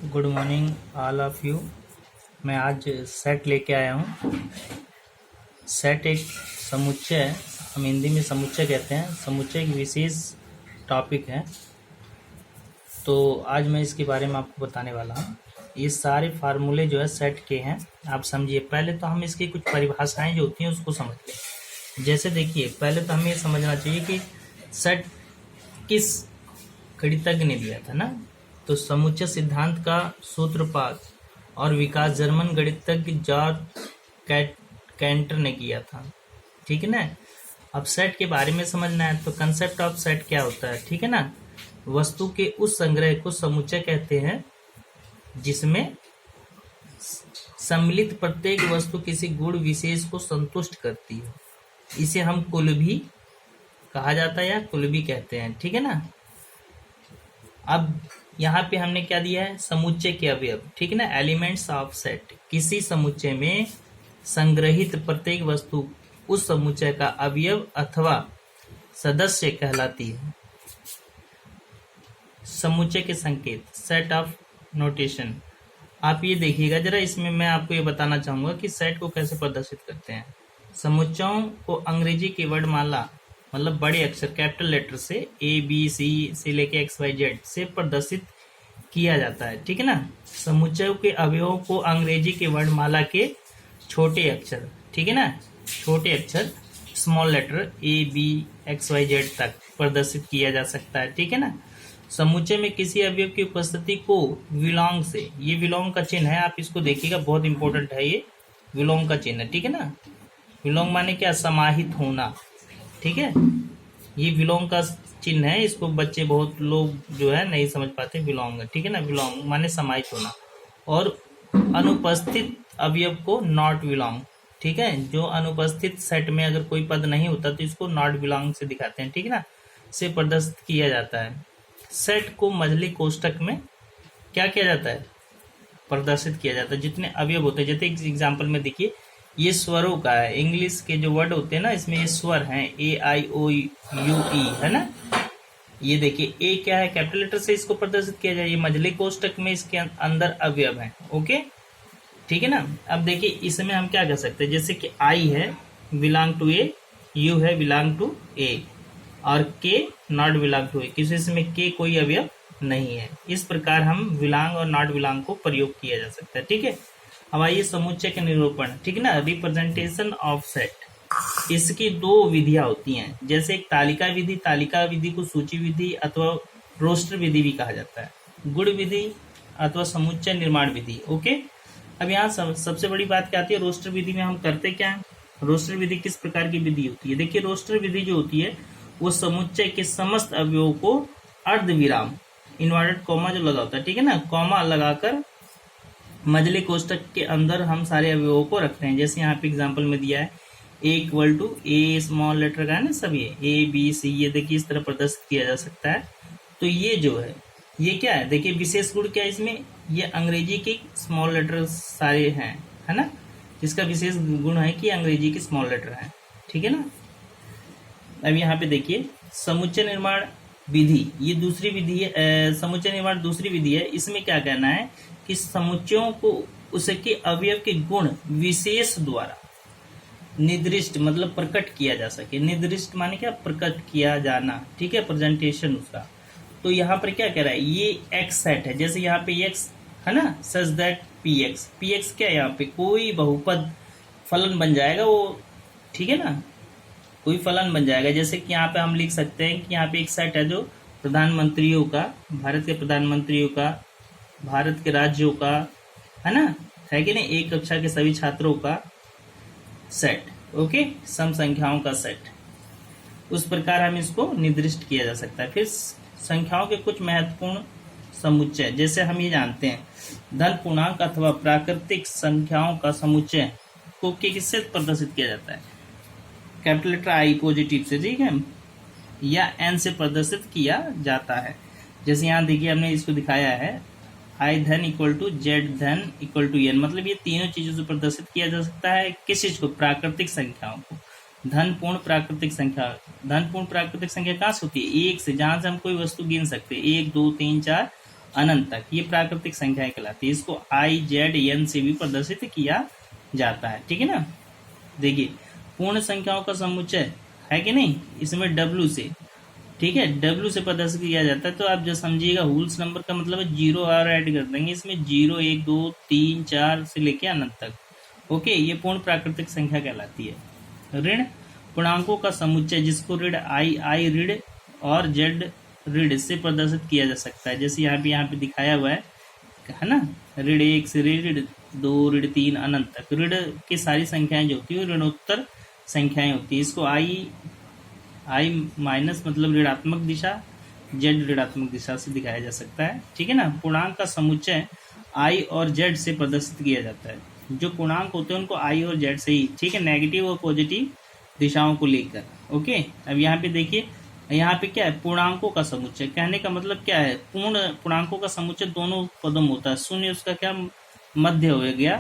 Good morning all of you. मैं आज set लेके आया हूँ। सेट एक समुच्चय है, हम हिंदी में समुच्चय कहते हैं। समुच्चय एक विशेष टॉपिक है, तो आज मैं इसके बारे में आपको बताने वाला हूँ। ये सारे फार्मूले जो है सेट के हैं, आप समझिए। पहले तो हम इसकी कुछ परिभाषाएं जो होती हैं उसको समझ लें। जैसे देखिए, पहले तो हमें ये समझना चाहिए कि सेट किस गणितज्ञ ने दिया था ना। तो समुच्चय सिद्धांत का सूत्रपात और विकास जर्मन गणितज्ञ जॉर्ज कैंटर ने किया था, ठीक है ना। अब सेट के बारे में समझना है तो कंसेप्ट ऑफ सेट क्या होता है, ठीक है ना। वस्तु के उस संग्रह को समुच्चय कहते हैं जिसमें सम्मिलित प्रत्येक वस्तु किसी गुण विशेष को संतुष्ट करती है। इसे हम कुल भी कहा जाता है या कुल भी कहते हैं, ठीक है ना। अब यहाँ पे हमने क्या दिया है, समुच्चय के अवयव, ठीक है ना। एलिमेंट्स ऑफ सेट, किसी समुच्चय में संग्रहित प्रत्येक वस्तु उस समुच्चय का अवयव अथवा सदस्य कहलाती है। समुच्चय के संकेत, सेट ऑफ नोटेशन। आप ये देखिएगा जरा, इसमें मैं आपको ये बताना चाहूंगा कि सेट को कैसे प्रदर्शित करते हैं। समुच्चयों को अंग्रेजी की वर्णमाला मतलब बड़े अक्षर कैपिटल लेटर से ABC से लेके XYZ से प्रदर्शित किया जाता है, ठीक है ना। समुच्चयों के अवयवों को अंग्रेजी के वर्णमाला के छोटे अक्षर, ठीक है ना, छोटे अक्षर स्मॉल लेटर ABXYZ तक प्रदर्शित किया जा सकता है, ठीक है ना। समुच्चय में किसी अवयव की उपस्थिति को विलोंग से, ये विलोंग का चिन्ह है, आप इसको देखिएगा, बहुत इंपॉर्टेंट है ये विलोंग का चिन्ह, ठीक है ना। विलोंग माने क्या, समाहित होना, ठीक है। ये विलोंग का चिन्ह है, इसको बच्चे बहुत लोग जो है नहीं समझ पाते। विलोंग, ठीक है ना, विलोंग माने समाहित होना। और अनुपस्थित अवयव को नॉट विलोंग, ठीक है। जो अनुपस्थित सेट में अगर कोई पद नहीं होता तो इसको नॉट बिलोंग से दिखाते हैं, ठीक है ना, से प्रदर्शित किया जाता है। सेट को मझली कोष्टक में क्या किया जाता है, प्रदर्शित किया जाता है। जितने अवयव होते हैं, जैसे एग्जाम्पल में देखिए, ये स्वरों का है। इंग्लिश के जो वर्ड होते हैं ना, इसमें ये स्वर हैं, AIOUE, है ना। ये देखिए, ए क्या है, कैपिटल लेटर से इसको प्रदर्शित किया जाए। ये मझली कोष्टक में इसके अंदर अवयव हैं, ओके, ठीक है ना। अब देखिए, इसमें हम क्या कर सकते हैं, जैसे कि आई है बिलोंग टू ए, यू है बिलोंग टू ए, और के नॉट बिलोंग टू ए, किसी इसमें के कोई अवयव नहीं है। इस प्रकार हम बिलोंग और नॉट बिलोंग को प्रयोग किया जा सकता है, ठीक है। अब आइए समुच्चय के निरूपण, ठीक है ना, रिप्रेजेंटेशन ऑफ सेट। इसकी दो विधियां होती हैं, जैसे एक तालिका विधि, तालिका विधि को सूची विधि अथवा रोस्टर विधि भी कहा जाता है। गुण विधि अथवा समुच्चय निर्माण विधि, ओके। अब यहाँ सबसे बड़ी बात क्या आती है, रोस्टर विधि में हम करते क्या है। रोस्टर विधि किस प्रकार की विधि होती है, देखिए, रोस्टर विधि जो होती है वो समुच्चय के समस्त अवयवों को अर्ध विराम, इन्वर्टेड कॉमा जो लगा होता है, ठीक है ना, कॉमा लगाकर मझले कोष्टक के अंदर हम सारे अवयवों को रखते हैं। जैसे यहाँ पे एग्जांपल में दिया है A = स्मॉल लेटर का है ना, सब ये ABC, ये देखिए इस तरह प्रदर्शित किया जा सकता है। तो ये जो है, ये क्या है, देखिए विशेष गुण क्या है इसमें, ये अंग्रेजी के स्मॉल लेटर सारे हैं, है ना। इसका विशेष गुण है कि अंग्रेजी के स्मॉल लेटर हैं, ठीक है ना। अब यहाँ पे देखिए, समुच्चय निर्माण विधि, ये दूसरी विधि है। समुच्चय निर्माण दूसरी विधि है। इसमें क्या कहना है कि समुच्चयों को उसके अवयव के गुण विशेष द्वारा निर्दिष्ट मतलब प्रकट किया जा सके। निर्दिष्ट माने क्या, प्रकट किया जाना, ठीक है, प्रेजेंटेशन उसका। तो यहाँ पर क्या कह रहा है, ये एक्स सेट है, जैसे यहाँ पे एक्स है ना, सच दैट पी एक्स क्या है, यहाँ पे कोई बहुपद फलन बन जाएगा वो, ठीक है ना, कोई फलन बन जाएगा। जैसे कि यहाँ पे हम लिख सकते हैं कि यहाँ पे एक सेट है जो प्रधानमंत्रियों का, भारत के प्रधानमंत्रियों का, भारत के राज्यों का, है ना, है कि नहीं, एक कक्षा के सभी छात्रों का सेट, ओके, सम संख्याओं का सेट। उस प्रकार हम इसको निर्दिष्ट किया जा सकता है। फिर संख्याओं के कुछ महत्वपूर्ण समुच्चय, जैसे हम ये जानते हैं धन पूर्णांक अथवा प्राकृतिक संख्याओं का समुच्चय को किससे प्रदर्शित किया जाता है, कैपिटल लेटर I पॉजिटिव से, ठीक है, या N से प्रदर्शित किया जाता है। जैसे यहाँ देखिए, हमने इसको दिखाया है I धन = Z धन = N, मतलब ये तीनों चीजों से प्रदर्शित किया जा सकता है। किस चीज को, प्राकृतिक संख्याओं को। धन पूर्ण प्राकृतिक संख्या, धन पूर्ण प्राकृतिक संख्या कहाँ से होती है, एक से, जहां से हम कोई वस्तु गिन सकते हैं, 1 2 3 4 अनंत तक, ये प्राकृतिक संख्याएं कहलाती है। इसको आई जेड एन से भी प्रदर्शित किया जाता है, ठीक है ना। देखिए पूर्ण संख्याओं का समुच्चय है कि नहीं, इसमें डब्ल्यू से, ठीक है, डब्ल्यू से प्रदर्शित किया जाता है। तो आप जो समझिएगा होल्स नंबर का मतलब है जीरो और ऐड कर देंगे इसमें, 0 1 2 3 4 से लेके अनंत तक। ओके, ये पूर्ण प्राकृतिक संख्या कहलाती है। ऋण पूर्णांकों का समुच्चय जिसको ऋण आई ऋण और जेड ऋण से प्रदर्शित किया जा सकता है, जैसे यहाँ पे दिखाया हुआ है ना, ऋण 1 से ऋण 2 ऋण 3 अनंत तक। ऋण की सारी संख्याएं जो होती है ऋणोत्तर संख्याएं होती है। इसको आई माइनस मतलब ऋणात्मक दिशा, जेड ऋणात्मक दिशा से दिखाया जा सकता है, ठीक है ना। पूर्णांक का समुच्चय आई और जेड से प्रदर्शित किया जाता है। जो पूर्णांक होते हैं उनको आई और जेड से ही, ठीक है, नेगेटिव और पॉजिटिव दिशाओं को लेकर। ओके, अब यहाँ पे देखिए, यहाँ पे क्या है, पूर्णांकों का समुच्चय। कहने का मतलब क्या है, पूर्ण पूर्णांकों का समुच्चय दोनों पदों में होता है। शून्य उसका क्या मध्य हो गया,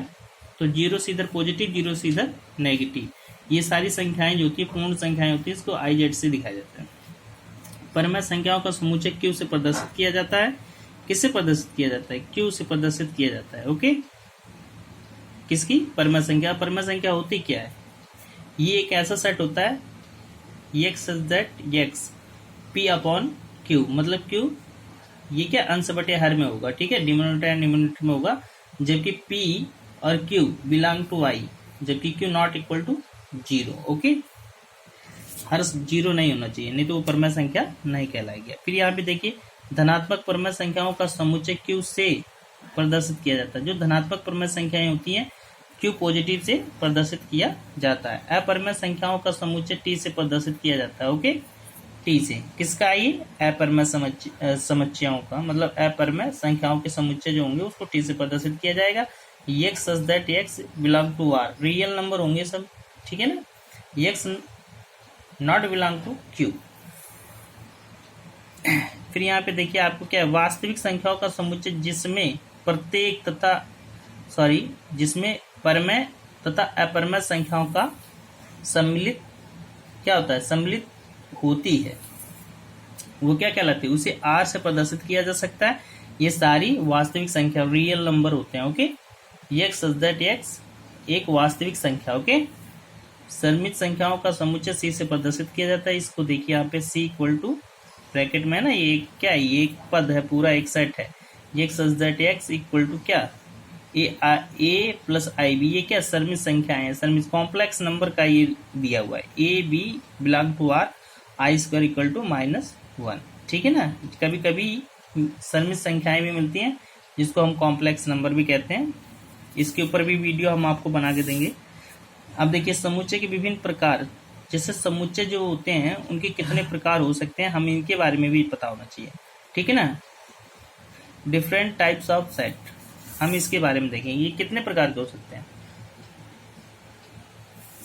तो 0 से इधर पॉजिटिव, 0 से इधर नेगेटिव। ये सारी संख्याएं जो होती है पूर्ण संख्याएं होती है, इसको आई जेड से दिखाया जाता है। परमेय संख्याओं का समुच्चय क्यू से प्रदर्शित किया जाता है। किससे प्रदर्शित किया जाता है, क्यू से प्रदर्शित किया जाता है। ओके, किसकी, परमेय संख्या। परमेय संख्या होती क्या है, ये एक ऐसा सेट होता है x that x P upon Q, मतलब क्यू ये क्या अंश बटे हर में होगा, ठीक है, डिनोमिनेटर एंड न्यूमरेटर में होगा, जबकि पी और क्यू बिलोंग टू आई, जबकि q not equal to 0। Okay, हर 0 नहीं होना चाहिए, नहीं तो वो परमेय संख्या नहीं कहलाएगी। फिर यहाँ पे देखिए धनात्मक परमेय संख्याओं का समुच्चय क्यू से प्रदर्शित किया जाता है। जो धनात्मक परमेय संख्याएं होती हैं क्यू पॉजिटिव से प्रदर्शित किया जाता है। अपरमेय संख्याओं का समुच्चय टी से प्रदर्शित किया जाता है। ओके, टी से किसका, ये अपरमेय समुच्चयों का, मतलब अपरमेय संख्याओं के समुच्चय जो होंगे उसको टी से प्रदर्शित किया जाएगा। X such that X belong to R, real number होंगे सब, ठीक है ना, X not belong to Q. फिर यहाँ पे देखिए आपको क्या है, वास्तविक संख्याओं का समुच्चय जिसमें प्रत्येक तथा जिसमें परमेय तथा अपरमेय संख्याओं का सम्मिलित क्या होता है, सम्मिलित होती है, वो क्या कहलाती है, उसे आर से प्रदर्शित किया जा सकता है। ये सारी वास्तविक संख्या रियल नंबर होते हैं। Okay, x such that x एक वास्तविक संख्या। ओके, सम्मिलित संख्याओं का समुच्चय सी से प्रदर्शित किया जाता है। इसको देखिए यहाँ पे सी इक्वल टू ब्रैकेट में है ना, ये क्या है, ये एक पद है, पूरा एक सेट है। X such that X equal to क्या, ए प्लस आई बी, ये क्या सर्मित संख्याएं हैं, सर्मित कॉम्प्लेक्स नंबर का ये दिया हुआ है। A B belong to R, I square equal to -1, ठीक है ना। कभी कभी सर्मित संख्याएं भी मिलती हैं जिसको हम कॉम्प्लेक्स नंबर भी कहते हैं। इसके ऊपर भी वीडियो हम आपको बना के देंगे। अब देखिए समुच्चय के विभिन्न प्रकार, जैसे समुच्चय जो होते हैं उनके कितने प्रकार हो सकते हैं, हम इनके बारे में भी पता होना चाहिए, ठीक है ना। डिफरेंट टाइप्स ऑफ सेट, हम इसके बारे में देखेंगे, ये कितने प्रकार के हो सकते हैं।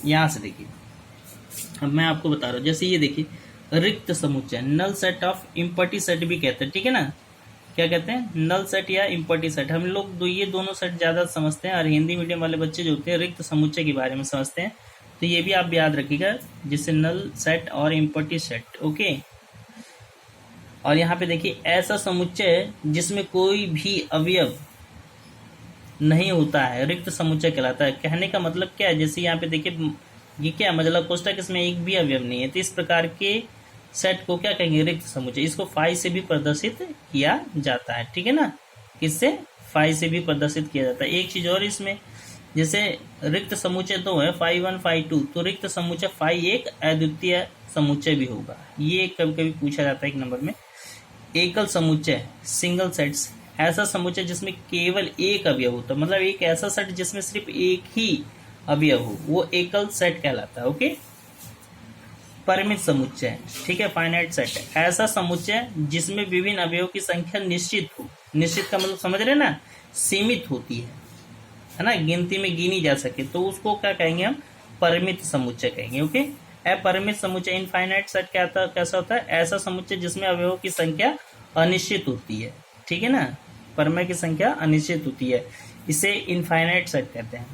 यहां से देखिए, अब मैं आपको बता रहा हूं, जैसे ये देखिए रिक्त समुच्चय, null set of empty set भी कहते हैं, ठीक है ना। क्या कहते हैं, नल सेट या इम्पर्टी सेट। हम लोग ये दोनों सेट ज्यादा समझते हैं, और हिंदी मीडियम वाले बच्चे जो होते हैं रिक्त समुच्चय के बारे में समझते हैं। तो ये भी आप याद रखिएगा, जिससे नल सेट और इम्पर्टी सेट। ओके, और यहाँ पे देखिए ऐसा समुच्चय जिसमें कोई भी अवयव नहीं होता है रिक्त समुच्चय कहलाता है। कहने का मतलब क्या है, जैसे यहाँ पे देखिए ये क्या मतलब कोष्टक, इसमें एक भी अवयव नहीं है, तो इस प्रकार के सेट को क्या कहेंगे, रिक्त समुच्चय। इसको फाई से भी प्रदर्शित किया जाता है, ठीक है ना, किससे, फाई से भी प्रदर्शित किया जाता है। एक चीज और इसमें, जैसे रिक्त समुच्चय 2 है, फाई 1 फाई 2, तो रिक्त समुच्चय फाई एक अद्वितीय समुच्चय भी होगा। ये कभी कभी पूछा जाता है एक नंबर में। एकल समुच्चय, सिंगल सेट्स, ऐसा समुच्चय जिसमें केवल एक अवयव होता है, मतलब एक ऐसा सेट जिसमें सिर्फ एक ही अवयव हो, वो एकल सेट कहलाता है। ओके, परिमित समुच्चय, ठीक है, फाइनाइट सेट है ऐसा समुच्चय जिसमें विभिन्न अवयवों की संख्या निश्चित हो। निश्चित का मतलब समझ रहे ना, सीमित होती है ना, गिनती में गिनी जा सके, तो उसको क्या कहेंगे हम, परिमित समुच्चय कहेंगे। ओके, अपरिमित समुच्चय, इनफाइनाइट सेट कैसा होता है, ऐसा समुच्चय जिसमें अवयवों की संख्या अनिश्चित होती है, ठीक है ना, परमेय की संख्या अनिश्चित होती है, इसे इनफाइनाइट सेट कहते हैं।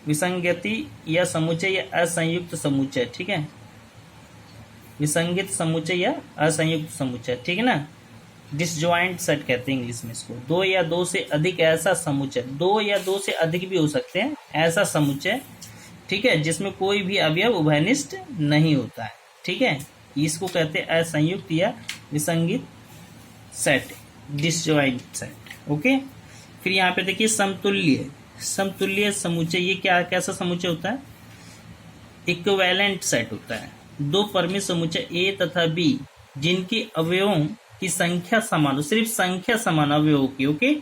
विसंगति या समुच्चय या असंयुक्त समुच्चय, ठीक है, विसंगित समुच्चय या असंयुक्त समुच्चय, ठीक है ना। डिसजॉइंट सेट कहते हैं इंग्लिश में इसको। दो या दो से अधिक ऐसा समुच्चय, दो या दो से अधिक भी हो सकते हैं ऐसा समुच्चय, ठीक है, जिसमें कोई भी अवयव उभयनिष्ठ नहीं होता है, ठीक है, इसको कहते हैं असंयुक्त या विसंगित सेट, डिसजॉइंट सेट। ओके, फिर यहाँ पे देखिए समतुल्य, समतुल्य समुच्चय, ये क्या कैसा समुच्चय होता है? इक्विवेलेंट सेट होता है। दो परिमित समुच्चय ए तथा बी जिनकी अवयवों की संख्या समान हो, सिर्फ संख्या समान अवयवों की, ओके,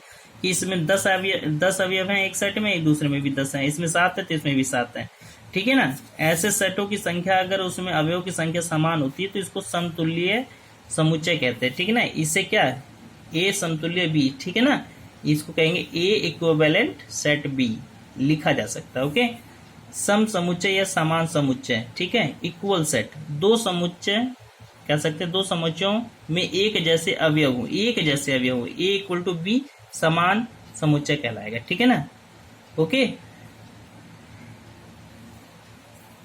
कि इसमें 10 अवयव हैं एक सेट में, एक दूसरे में भी 10 हैं, इसमें 7 है तो इसमें भी 7 है, ठीक है ना। ऐसे सेटों की संख्या अगर उसमें अवयव की संख्या समान होती है तो इसको समतुल्य समुच्चय कहते हैं, ठीक है ना। इससे क्या है? ए समतुल्य बी, ठीक है ना, इसको कहेंगे ए इक्विवेलेंट सेट बी लिखा जा सकता है। ओके, सम समुच्चय या समान समुच्चय, ठीक है, इक्वल सेट, दो समुच्चय कह सकते हैं, दो समुच्चयों में एक जैसे अवयव हो, एक जैसे अवयव हो, ए इक्वल टू बी समान समुच्चय कहलाएगा, ठीक है ना। ओके,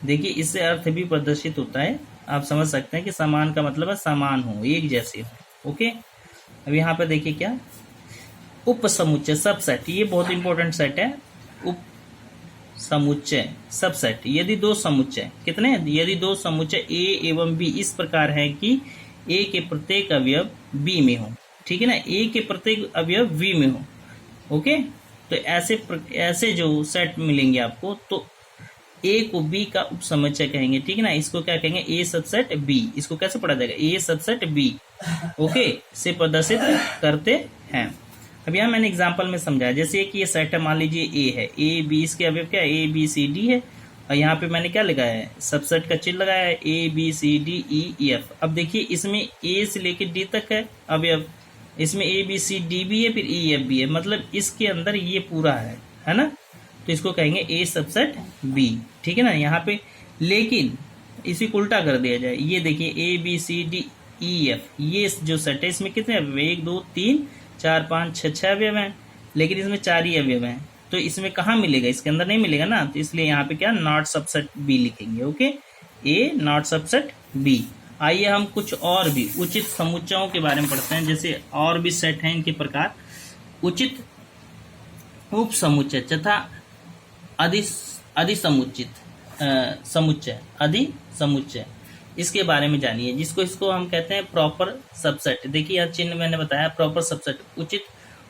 देखिए इससे अर्थ भी प्रदर्शित होता है, आप समझ सकते हैं कि समान का मतलब है समान हो, एक जैसे हो। ओके, अब यहाँ पे देखिए क्या, उप समुच्चय सबसेट, ये बहुत इंपॉर्टेंट सेट है। उप समुच्चय सबसेट, यदि दो समुच्चय, कितने, यदि दो समुच्चय ए एवं बी इस प्रकार है कि ए के प्रत्येक अवयव बी में हो, ठीक है ना, ए के प्रत्येक अवयव बी में हो। ओके, तो ऐसे जो सेट मिलेंगे आपको, तो ए को बी का उप समुच्चय कहेंगे, ठीक है ना। इसको क्या कहेंगे? ए सबसेट बी। इसको कैसे पढ़ा जाएगा? ए सबसेट बी, ओके, से प्रदर्शित करते हैं। अब यहाँ मैंने एग्जांपल में समझाया, जैसे कि ये सेट है, मान लीजिए ए है, ए बी, इसके अवयव क्या है? ए बी सी डी है, और यहाँ पे मैंने क्या लगाया है? सबसेट का चिन्ह लगाया है, A B C D E F. अब देखिए इसमें ए से लेकर डी तक है अवयव, इसमें ए बी सी डी भी है, फिर ई एफ भी है, मतलब इसके अंदर ये पूरा है ना, तो इसको कहेंगे ए सबसेट बी, ठीक है ना। यहाँ पे लेकिन इसी को उल्टा कर दिया जाए, ये देखिए A B C D E F, ये जो सेट है इसमें कितने अवयव? 1 2 3 4 5 6 6 अवयव हैं, लेकिन इसमें 4 ही अवयव हैं, तो इसमें कहाँ मिलेगा? इसके अंदर नहीं मिलेगा ना, तो इसलिए यहाँ पे क्या, नॉट सबसेट बी लिखेंगे। Okay, A not subset B. आइए हम कुछ और भी उचित समुच्चयों के बारे में पढ़ते हैं, जैसे और भी सेट हैं इनके प्रकार, उचित उप समुच्चय तथा अधिसमुचित समुच्चय, अधिसमुच्चय, इसके बारे में जानिए, इसको हम कहते हैं प्रॉपर सबसेट। देखिए यह चिन्ह मैंने बताया, प्रॉपर सबसेट, उचित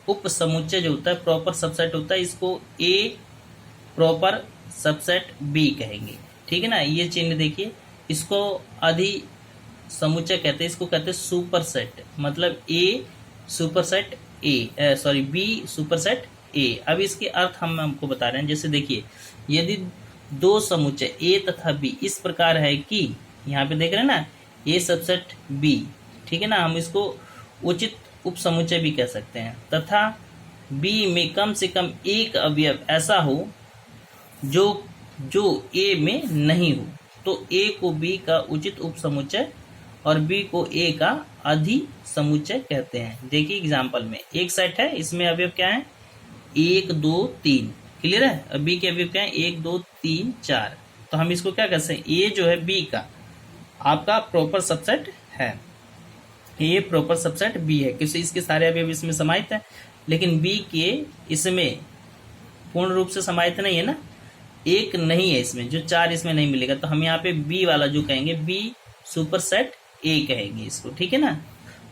उप समुच्चय जो होता है प्रॉपर सबसेट होता है, इसको ए प्रॉपर सबसेट बी कहेंगे, ठीक है ना। ये चिन्ह देखिए, इसको अधि समुच्चय कहते हैं, इसको कहते हैं सुपर सेट, मतलब A super set A, sorry B super set A. अब इसके अर्थ हम आपको बता रहे हैं, जैसे देखिए यदि दो समुच्चय ए तथा बी इस प्रकार है कि, यहाँ पे देख रहे हैं ना, ए सबसेट बी, ठीक है ना, हम इसको उचित उप समुच्चय भी कह सकते हैं, तथा बी में कम से कम एक अवयव ऐसा हो जो ए में नहीं हो, तो ए को बी का उचित उप समुच्चय और बी को ए का अधि समुच्चय कहते हैं। देखिए एग्जाम्पल में एक सेट है, इसमें अवयव क्या है? 1 2 3, क्लियर है। अब बी के अवयव क्या है? 1 2 3 4, तो हम इसको क्या कहते हैं? ए जो है बी का आपका प्रॉपर सबसेट है, ए प्रॉपर सबसेट बी है, क्योंकि इसके सारे अवयव इसमें समाहित है, लेकिन बी के इसमें पूर्ण रूप से समाहित नहीं है ना, एक नहीं है इसमें, जो 4 इसमें नहीं मिलेगा, तो हम यहाँ पे बी वाला जो कहेंगे, बी सुपर सेट ए कहेंगे इसको, ठीक है ना।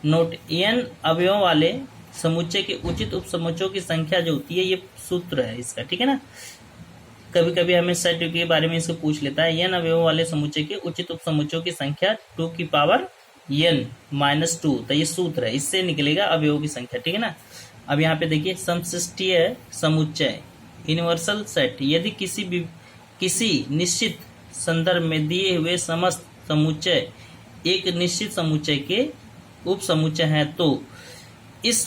नोट, एन अवयवों वाले समुच्चय के उचित उप समुच्चयों की संख्या जो होती है, ये सूत्र है इसका, ठीक है ना। कभी कभी हमें सेट के बारे में इसको पूछ लेता है, एन अवयवों वाले समुच्चय के उचित उप समुच्चयों की संख्या 2 की पावर n - 2, तो ये सूत्र है, इससे निकलेगा अवयवों की संख्या, ठीक है ना। अब यहाँ पे देखिए समष्टिय समुच्चय, यूनिवर्सल सेट, यदि किसी निश्चित संदर्भ में दिए हुए समस्त समुच्चय एक निश्चित समुच्चय के उप समुच्चय है, तो इस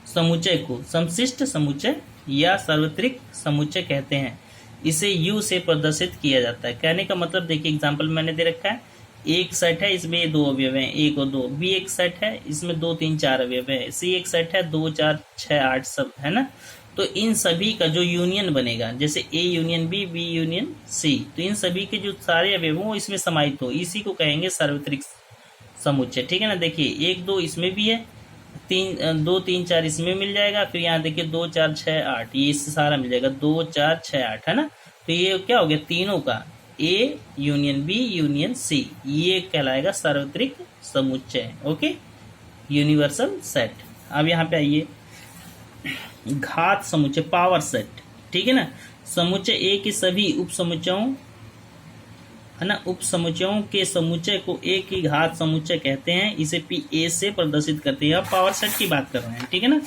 समुच्चय को समष्टि समुच्चय या सार्वत्रिक समुच्चय कहते हैं। इसे U से प्रदर्शित किया जाता है। कहने का मतलब देखिए एग्जांपल मैंने दे रखा है, एक सेट है, इसमें 2 अवयव हैं, 1 और 2, बी एक सेट है, इसमें 2 3 4 अवयव है, सी एक सेट है, 2 4 6 8 सब है ना। तो इन सभी का जो यूनियन बनेगा, जैसे A union B, B union C, तो इन सभी के जो सारे अवयव हो इसमें समाहित हो, इसी को कहेंगे सार्वत्रिक समुच्चय, ठीक है ना। देखिए 1 2 इसमें भी है, 2 3 4 इसमें मिल जाएगा, फिर यहाँ देखिए 2 4 6 8 ये इससे सारा मिल जाएगा, 2 4 6 8 है ना। तो ये क्या हो गया, तीनों का A union B union C, ये कहलाएगा सार्वत्रिक समुच्चय। Okay, universal set. अब यहाँ पे आइए, घात समुच्चय, पावर सेट, ठीक है ना। समुच्चय ए के सभी उप समुच्चयों, है ना, उप समुच्चयों के समुच्चय को ए की घात समुच्चय कहते हैं, इसे पी ए से प्रदर्शित करते हैं। अब पावर सेट की बात कर रहे हैं, ठीक है ना।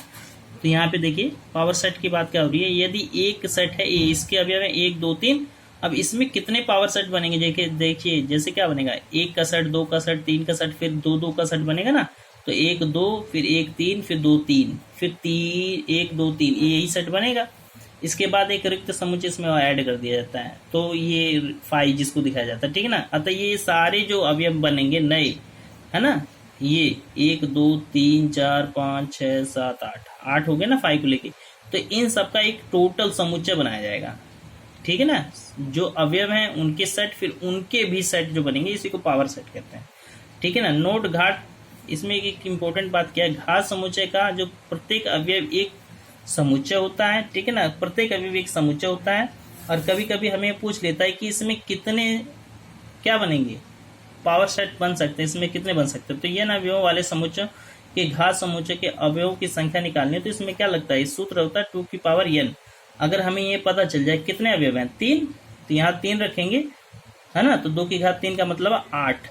तो यहाँ पे देखिए पावर सेट की बात क्या हो रही है, यदि एक सेट है ए, इसके अवयव है 1 2 3, अब इसमें कितने पावर सेट बनेंगे, देखिए जैसे क्या बनेगा, 1 का सेट, 2 का सेट, 3 का सेट, फिर 2 2 का सेट बनेगा ना। तो 1 2 फिर 1 3 फिर 2 3 फिर 3 1 2 3, यही सेट बनेगा। इसके बाद एक रिक्त समुच्चय इसमें ऐड कर दिया जाता है, तो ये 5 जिसको दिखाया जाता है, ठीक है ना। अतः ये सारे जो अवयव बनेंगे नए, है ना, ये 1 2 3 4 5 6 7 8 हो गए ना 5 को लेके, तो इन सबका एक टोटल समुच्चय बनाया जाएगा, ठीक है ना। जो अवयव हैं उनके सेट, फिर उनके भी सेट जो बनेंगे, इसी को पावर सेट कहते हैं, ठीक है ना। नोट घाट, इसमें एक इम्पोर्टेंट बात क्या है, घात समुच्चय का जो प्रत्येक अवयव एक समुच्चय होता है, ठीक है ना, प्रत्येक अवयव एक समुच्चय होता है। और कभी कभी हमें पूछ लेता है कि इसमें कितने क्या बनेंगे, पावर सेट बन सकते हैं, इसमें कितने बन सकते हैं। तो ये ना अवयवों वाले समुच्चय के घात समुच्चय के अवयवों की संख्या निकालनी है, तो इसमें क्या लगता है, सूत्र होता है 2 की पावर n। अगर हमें ये पता चल जाए कितने अवयव हैं 3, तो यहाँ 3 रखेंगे, है ना, तो 2 की घात 3 का मतलब 8,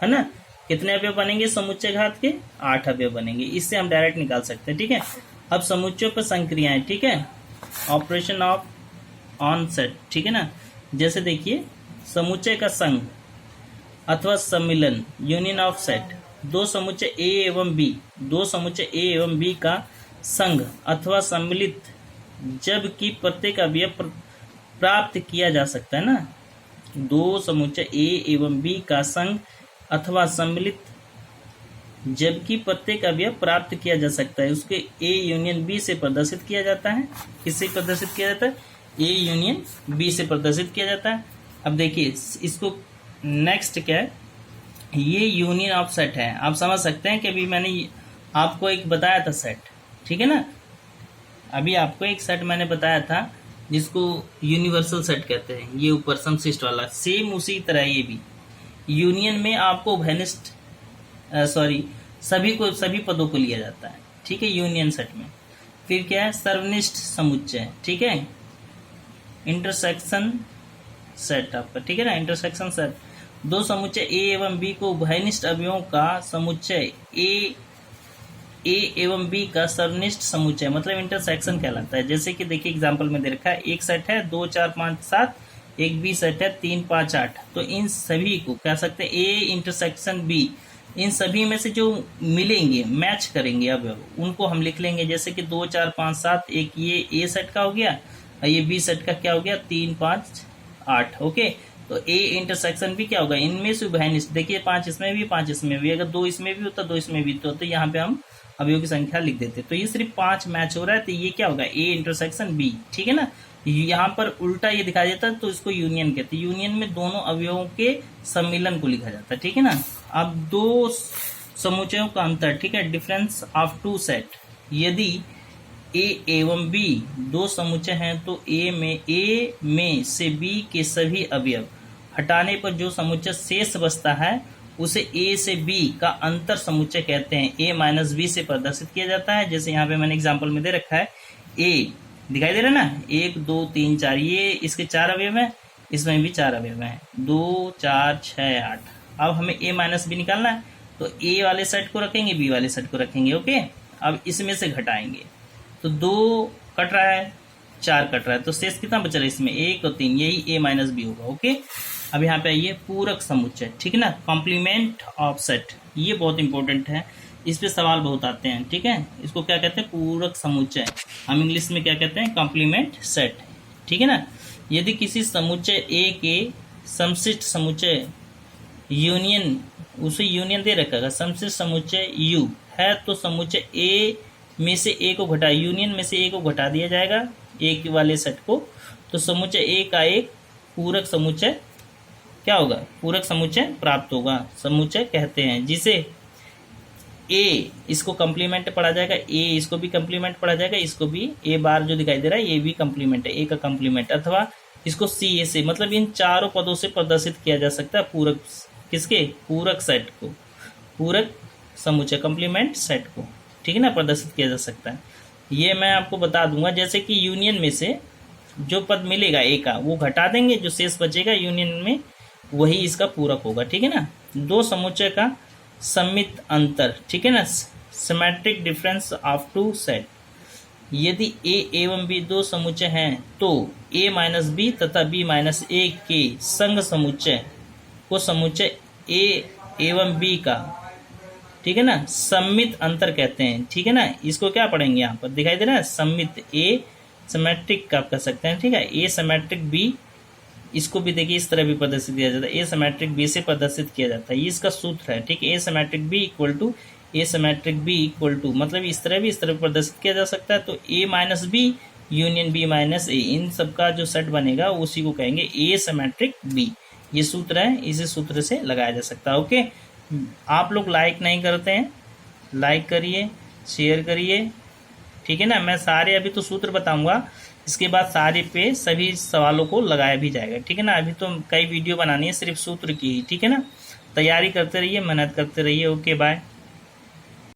है ना। कितने अवयव बनेंगे समुच्चय घात के, 8 अवयव बनेंगे, इससे हम डायरेक्ट निकाल सकते हैं, ठीक है। अब समुच्चयों पर संक्रियाएं, ठीक है, ऑपरेशन ऑफ ऑन सेट, ठीक है ना। जैसे देखिए समुच्चय का संघ अथवा सम्मिलन, यूनियन ऑफ सेट, दो समुच्चय ए एवं बी, दो समुच्चय ए एवं बी का संघ अथवा सम्मिलित, जबकि प्रत्येक अवयव प्राप्त किया जा सकता है ना। दो समुच्चय ए एवं बी का संघ अथवा सम्मिलित, जबकि प्रत्येक अवयव प्राप्त किया जा सकता है, उसके ए यूनियन बी से प्रदर्शित किया जाता है। किससे प्रदर्शित किया जाता है, ए यूनियन बी से प्रदर्शित किया जाता है। अब देखिए इसको नेक्स्ट क्या है, ये यूनियन ऑफ सेट है। आप समझ सकते हैं कि अभी मैंने आपको एक बताया था सेट, ठीक है ना, अभी आपको एक सेट मैंने बताया था जिसको यूनिवर्सल सेट कहते हैं, ये ऊपर समशिष्ट वाला, सेम उसी तरह ये भी यूनियन में आपको उभयनिष्ठ सभी पदों को लिया जाता है, ठीक है, यूनियन सेट में। फिर क्या है, सर्वनिष्ठ समुच्चय, ठीक है, इंटरसेक्शन सेट आपका, ठीक है ना, इंटरसेक्शन सेट, दो समुच्चय ए एवं बी को उभयनिष्ठ अवयवों का समुच्चय ए एवं बी का सर्वनिष्ठ समुच्चय मतलब इंटरसेक्शन कहलाता है। जैसे कि देखिए एग्जांपल में दे रखा है, एक सेट है 2 4 5 7, एक बी सेट है 3 5 8, तो इन सभी को कह सकते हैं ए इंटरसेक्शन बी, इन सभी में से जो मिलेंगे मैच करेंगे अवयव उनको हम लिख लेंगे, जैसे कि 2 4 5 7, एक ये ए सेट का हो गया और ये बी सेट का क्या हो गया 3 5 8, ओके। तो ए इंटरसेक्शन भी क्या होगा, इनमें से उभयनिष्ठ, देखिए 5 इसमें भी 5 इसमें भी, अगर 2 इसमें भी होता 2 इसमें भी तो यहाँ पे हम अवयव की संख्या लिख देते, तो ये सिर्फ 5 मैच हो रहा है, तो ये क्या होगा ए इंटरसेक्शन बी, ठीक है ना। यहाँ पर उल्टा ये दिखाई देता है तो इसको यूनियन कहते हैं, यूनियन में दोनों अवयवों के सम्मिलन को लिखा जाता है, ठीक है ना। अब दो समुच्चयों का अंतर, ठीक है, डिफरेंस ऑफ टू सेट, यदि ए एवं बी दो समुच्चय हैं तो ए में से बी के सभी अवयव हटाने पर जो समुच्चय शेष बचता है उसे ए से बी का अंतर समुच्चय कहते हैं, ए माइनस बी से प्रदर्शित किया जाता है। जैसे यहाँ पे मैंने एग्जांपल में दे रखा है, ए दिखाई दे रहा है ना, 1 2 3 4, ये इसके 4 अवयव हैं, इसमें भी 4 अवयव हैं, 2 4 6 8। अब हमें ए माइनस बी निकालना है, तो ए वाले सेट को रखेंगे, बी वाले सेट को रखेंगे, ओके। अब इसमें से घटाएंगे, तो 2 कट रहा है, 4 कट रहा है, तो शेष कितना बच रहा है इसमें 1 और 3, यही ए माइनस बी होगा, ओके। अब यहाँ पे आइए पूरक समुच्चय, ठीक है ना, कॉम्प्लीमेंट ऑफ सेट, ये बहुत इंपॉर्टेंट है, इस पे सवाल बहुत आते हैं, ठीक है। इसको क्या कहते हैं, पूरक समुच्चय, हम इंग्लिश में क्या कहते हैं, कॉम्प्लीमेंट सेट, ठीक है ना। यदि किसी समुच्चय ए के समशिष्ट समुच्चय यूनियन, उसे यूनियन दे रखा है, समशिष्ट समुच्चय यू है, तो समुच्चय ए में से ए को घटा, यूनियन में से ए को घटा दिया जाएगा ए वाले सेट को, तो समुच्चय ए का एक पूरक समुच्चय क्या होगा, पूरक समुच्चय प्राप्त होगा। समुच्चय कहते हैं जिसे ए इसको कंप्लीमेंट पढ़ा जाएगा, ए इसको भी कंप्लीमेंट पढ़ा जाएगा, इसको भी ए बार जो दिखाई दे रहा है ये भी कंप्लीमेंट है, ए का कंप्लीमेंट, अथवा इसको सी ए से, मतलब इन चारों पदों से प्रदर्शित किया जा सकता है पूरक, किसके, पूरक सेट को, पूरक समुच्चय कंप्लीमेंट सेट को, ठीक है ना, प्रदर्शित किया जा सकता है। ये मैं आपको बता दूंगा, जैसे कि यूनियन में से जो पद मिलेगा ए का वो घटा देंगे, जो शेष बचेगा यूनियन में वही इसका पूरक होगा, ठीक है ना। दो समुच्चय का सम्मित अंतर, ठीक है ना, symmetric difference of two set. यदि ए एवं बी दो समुच्चय हैं तो ए माइनस बी तथा बी माइनस ए के संग समुच्चय को समुच्चय ए एवं बी का, ठीक है ना, सम्मित अंतर कहते हैं, ठीक है ना। इसको क्या पढ़ेंगे, यहाँ पर दिखाई दे रहा है सम्मित, ए सिमेट्रिक का आप कह सकते हैं, ठीक है, ए सिमेट्रिक बी, इसको भी देखिए इस तरह भी प्रदर्शित किया जाता है, ए सिमेट्रिक बी से प्रदर्शित किया जाता है, ये इसका सूत्र है, ठीक है। A symmetric B equal to A symmetric B equal to, मतलब इस तरह भी इस तरह प्रदर्शित किया जा सकता है। तो A minus B union B minus A, इन सबका जो सेट बनेगा उसी को कहेंगे ए सिमेट्रिक बी। ये सूत्र है, इसी सूत्र से लगाया जा सकता है। ओके, आप लोग लाइक नहीं करते हैं, लाइक करिए, शेयर करिए, ठीक है ना। मैं सारे अभी तो सूत्र बताऊंगा, इसके बाद सारे पे सभी सवालों को लगाया भी जाएगा, ठीक है ना। अभी तो कई वीडियो बनानी है सिर्फ सूत्र की ही, ठीक है ना। तैयारी करते रहिए, मेहनत करते रहिए। Okay, bye.